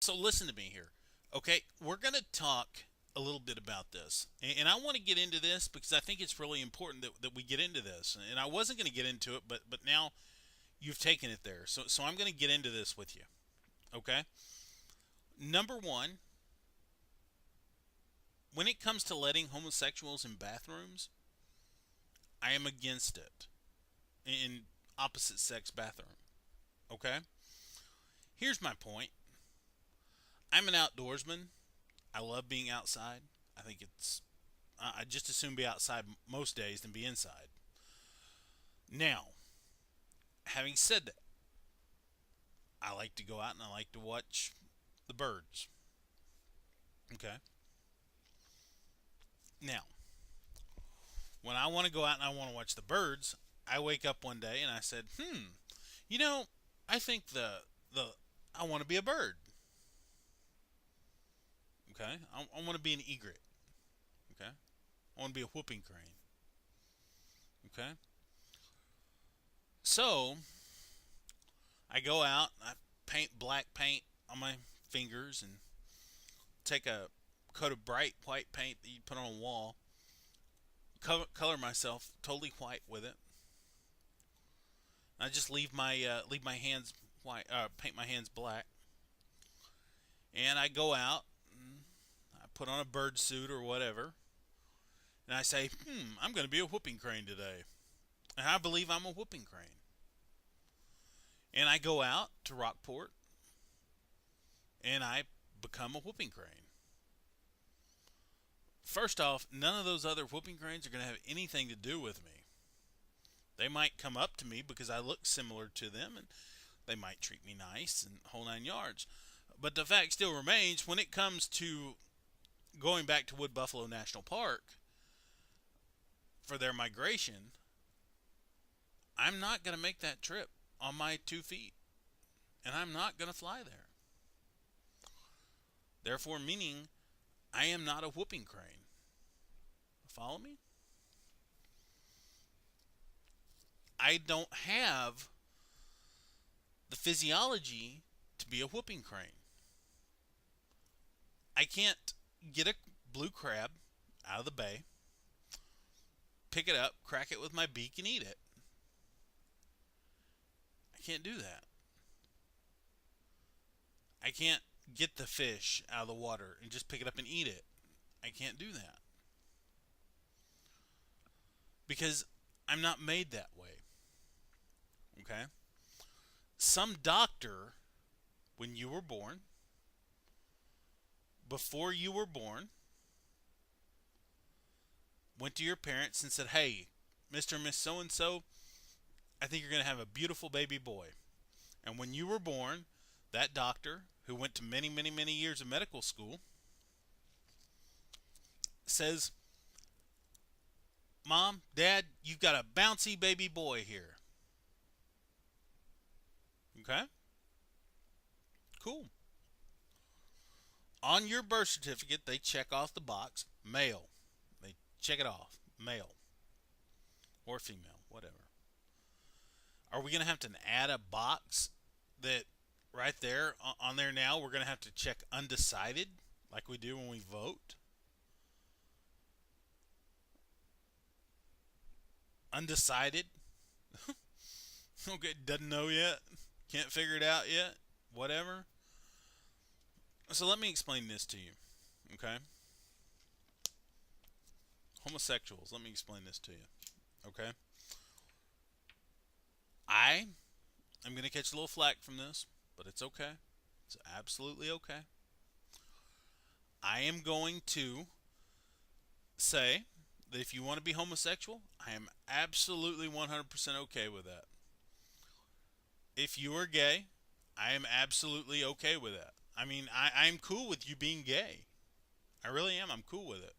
So listen to me here. Okay, we're going to talk a little bit about this. And I want to get into this because I think it's really important that we get into this. And I wasn't going to get into it, but now you've taken it there. So I'm going to get into this with you. Okay? Number one, when it comes to letting homosexuals in bathrooms, I am against it in opposite sex bathroom. Okay? Here's my point. I'm an outdoorsman. I love being outside. I think I just assume be outside most days than be inside. Now, having said that, I like to go out and I like to watch the birds. Okay. Now, when I want to go out and I want to watch the birds, I wake up one day and I said, you know, I think the I want to be a bird. Okay. I want to be an egret. Okay. I want to be a whooping crane. Okay. So I go out, I paint black paint on my fingers and take a coat of bright white paint that you put on a wall, color myself totally white with it. I just leave my hands white, paint my hands black, and I go out. And I put on a bird suit or whatever, and I say, I'm going to be a whooping crane today, and I believe I'm a whooping crane. And I go out to Rockport, and I become a whooping crane. First off, none of those other whooping cranes are going to have anything to do with me. They might come up to me because I look similar to them, and they might treat me nice and whole 9 yards. But the fact still remains when it comes to going back to Wood Buffalo National Park for their migration, I'm not going to make that trip on my 2 feet, and I'm not going to fly there. Therefore, meaning I am not a whooping crane. Follow me? I don't have the physiology to be a whooping crane. I can't get a blue crab out of the bay, pick it up, crack it with my beak, and eat it. I can't do that. I can't get the fish out of the water and just pick it up and eat it. I can't do that because I'm not made that way. Okay? Some doctor, when you were born, before you were born, went to your parents and said, "Hey, Mr. and Miss So and so, I think you're going to have a beautiful baby boy." And when you were born, that doctor, who went to many, many, many years of medical school, says, "Mom, Dad, you've got a bouncy baby boy here." Okay? Cool. On your birth certificate, they check off the box male. They check it off male or female, whatever. Are we going to have to add a box that right there on there now we're going to have to check undecided like we do when we vote? Undecided? Okay, doesn't know yet. Can't figure it out yet. Whatever. So let me explain this to you. Okay? Homosexuals, let me explain this to you. Okay? I am going to catch a little flack from this, but it's okay. It's absolutely okay. I am going to say that if you want to be homosexual, I am absolutely 100% okay with that. If you are gay, I am absolutely okay with that. I mean, I'm cool with you being gay. I really am. I'm cool with it.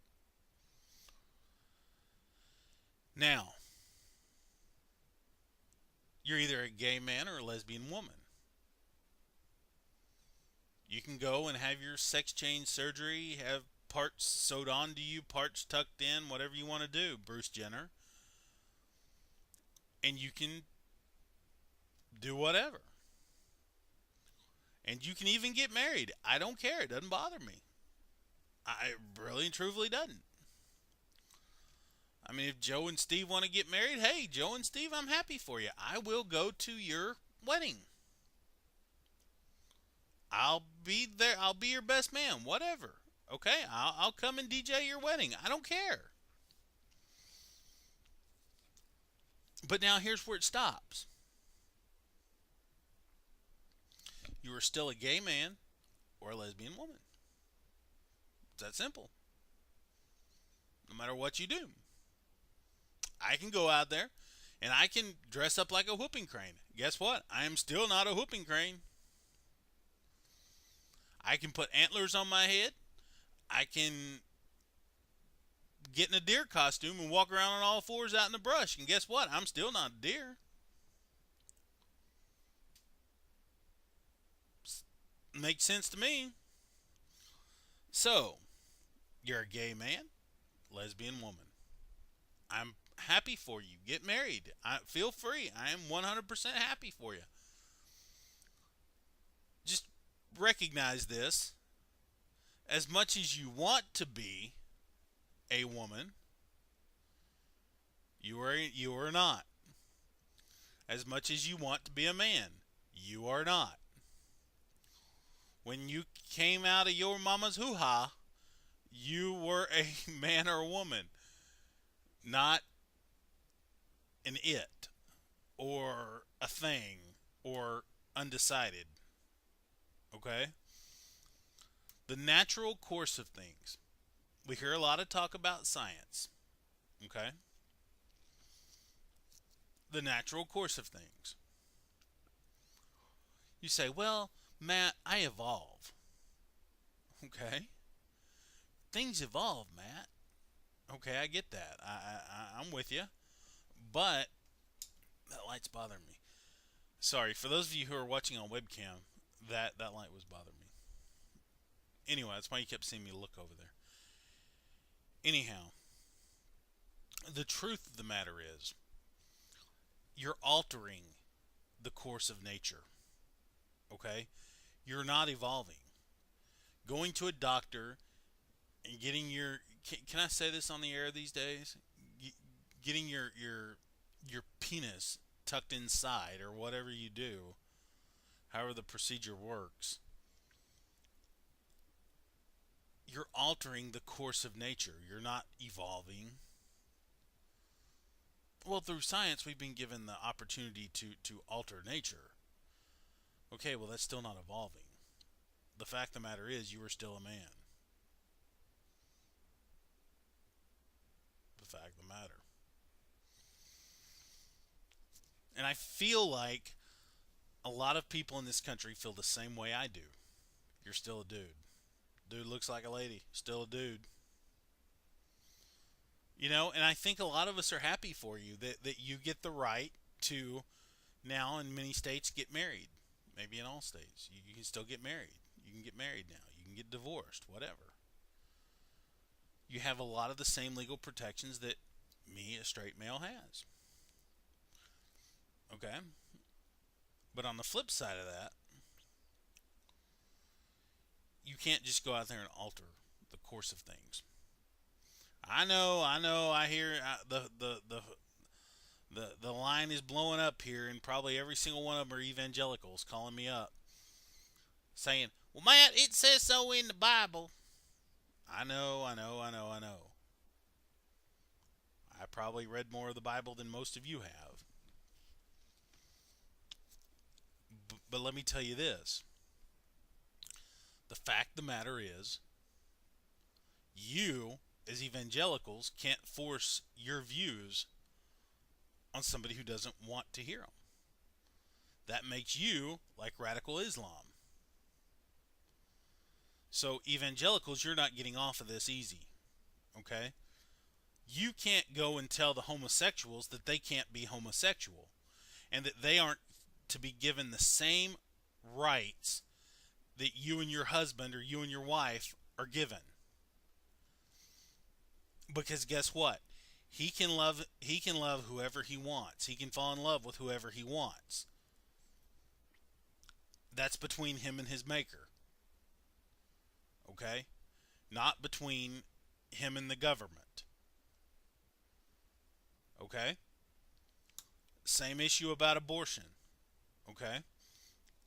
Now, you're either a gay man or a lesbian woman. You can go and have your sex change surgery, have parts sewed onto you, parts tucked in, whatever you want to do, Bruce Jenner. And you can do whatever. And you can even get married. I don't care. It doesn't bother me. I really and truthfully doesn't. I mean, if Joe and Steve want to get married, hey, Joe and Steve, I'm happy for you. I will go to your wedding. I'll be there. I'll be your best man. Whatever. Okay, I'll come and DJ your wedding. I don't care. But now here's where it stops. You are still a gay man or a lesbian woman. It's that simple. No matter what you do, I can go out there and I can dress up like a whooping crane. Guess what? I am still not a whooping crane. I can put antlers on my head. I can get in a deer costume and walk around on all fours out in the brush. And guess what? I'm still not a deer. Makes sense to me. So, you're a gay man, lesbian woman. I'm happy for you. Get married. Feel free. I am 100% happy for you. Just recognize this. As much as you want to be a woman, you are not. As much as you want to be a man, you are not. When you came out of your mama's hoo-ha, you were a man or a woman, not an it or a thing or undecided. Okay? The natural course of things. We hear a lot of talk about science. Okay? The natural course of things. You say, well, Matt, I evolve. Okay? Things evolve, Matt. Okay, I get that. I'm with you. But that light's bothering me. Sorry, for those of you who are watching on webcam, that light was bothering me. Anyway, that's why you kept seeing me look over there. Anyhow, the truth of the matter is, you're altering the course of nature. Okay? You're not evolving. Going to a doctor and getting your can I say this on the air these days? Getting your penis tucked inside or whatever you do, however the procedure works. You're altering the course of nature. You're not evolving. Well, through science, we've been given the opportunity to alter nature. Okay, well, that's still not evolving. The fact of the matter is, you are still a man. The fact of the matter. And I feel like a lot of people in this country feel the same way I do. You're still a dude. Dude looks like a lady. Still a dude. You know, and I think a lot of us are happy for you that you get the right to now in many states get married. Maybe in all states. You can still get married. You can get married now. You can get divorced. Whatever. You have a lot of the same legal protections that me, a straight male, has. Okay? But on the flip side of that, you can't just go out there and alter the course of things. I know. I hear the line is blowing up here, and probably every single one of them are evangelicals calling me up, saying, "Well, Matt, it says so in the Bible." I know. I probably read more of the Bible than most of you have. But let me tell you this. The fact of the matter is, you, as evangelicals, can't force your views on somebody who doesn't want to hear them. That makes you like radical Islam. So, evangelicals, you're not getting off of this easy. Okay? You can't go and tell the homosexuals that they can't be homosexual and that they aren't to be given the same rights that you and your husband or you and your wife are given. Because guess what? He can love whoever he wants. He can fall in love with whoever he wants. That's between him and his maker. Okay? Not between him and the government. Okay? Same issue about abortion. Okay?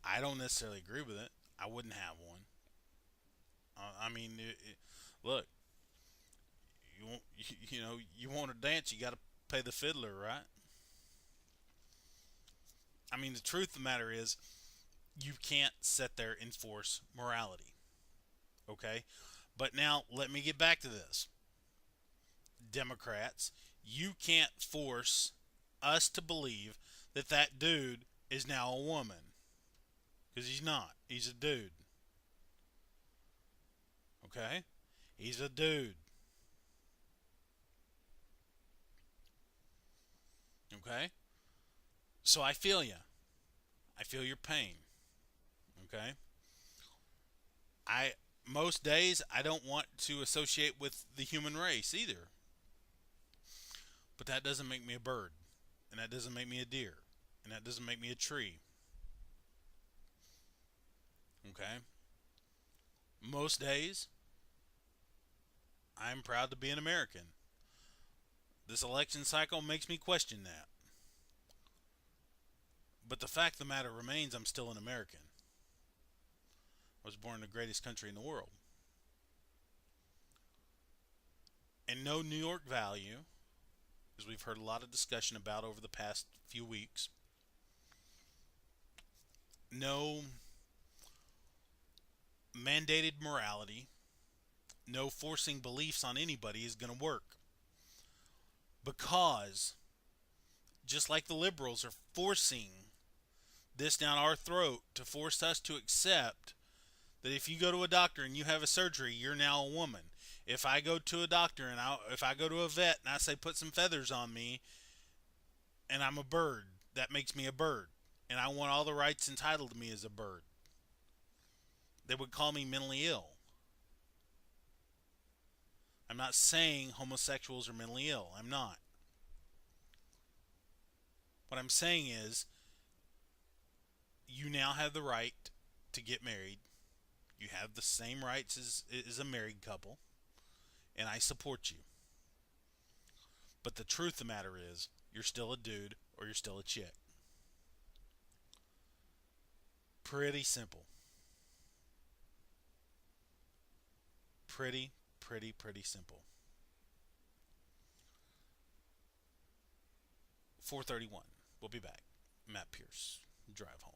I don't necessarily agree with it. I wouldn't have one. I mean, look, you want to dance, you got to pay the fiddler, right? I mean, the truth of the matter is, you can't sit there and force morality. Okay? But now, let me get back to this. Democrats, you can't force us to believe that that dude is now a woman. Because he's not. He's a dude. Okay? He's a dude. Okay? So I feel you. I feel your pain. Okay? I most days I don't want to associate with the human race either. But that doesn't make me a bird. And that doesn't make me a deer. And that doesn't make me a tree. Okay? Most days I'm proud to be an American. This election cycle makes me question that. But the fact of the matter remains I'm still an American. I was born in the greatest country in the world. And no New York value, as we've heard a lot of discussion about over the past few weeks, no mandated morality, no forcing beliefs on anybody is going to work. Because, just like the liberals are forcing this down our throat to force us to accept that if you go to a doctor and you have a surgery, you're now a woman. If I go to a doctor and if I go to a vet and I say put some feathers on me and I'm a bird, that makes me a bird. And I want all the rights entitled to me as a bird. They would call me mentally ill. I'm not saying homosexuals are mentally ill. I'm not. What I'm saying is you now have the right to get married. You have the same rights as a married couple. And I support you. But the truth of the matter is, you're still a dude or you're still a chick. Pretty simple. Pretty simple. 4:31. We'll be back. Matt Pierce. Drive home.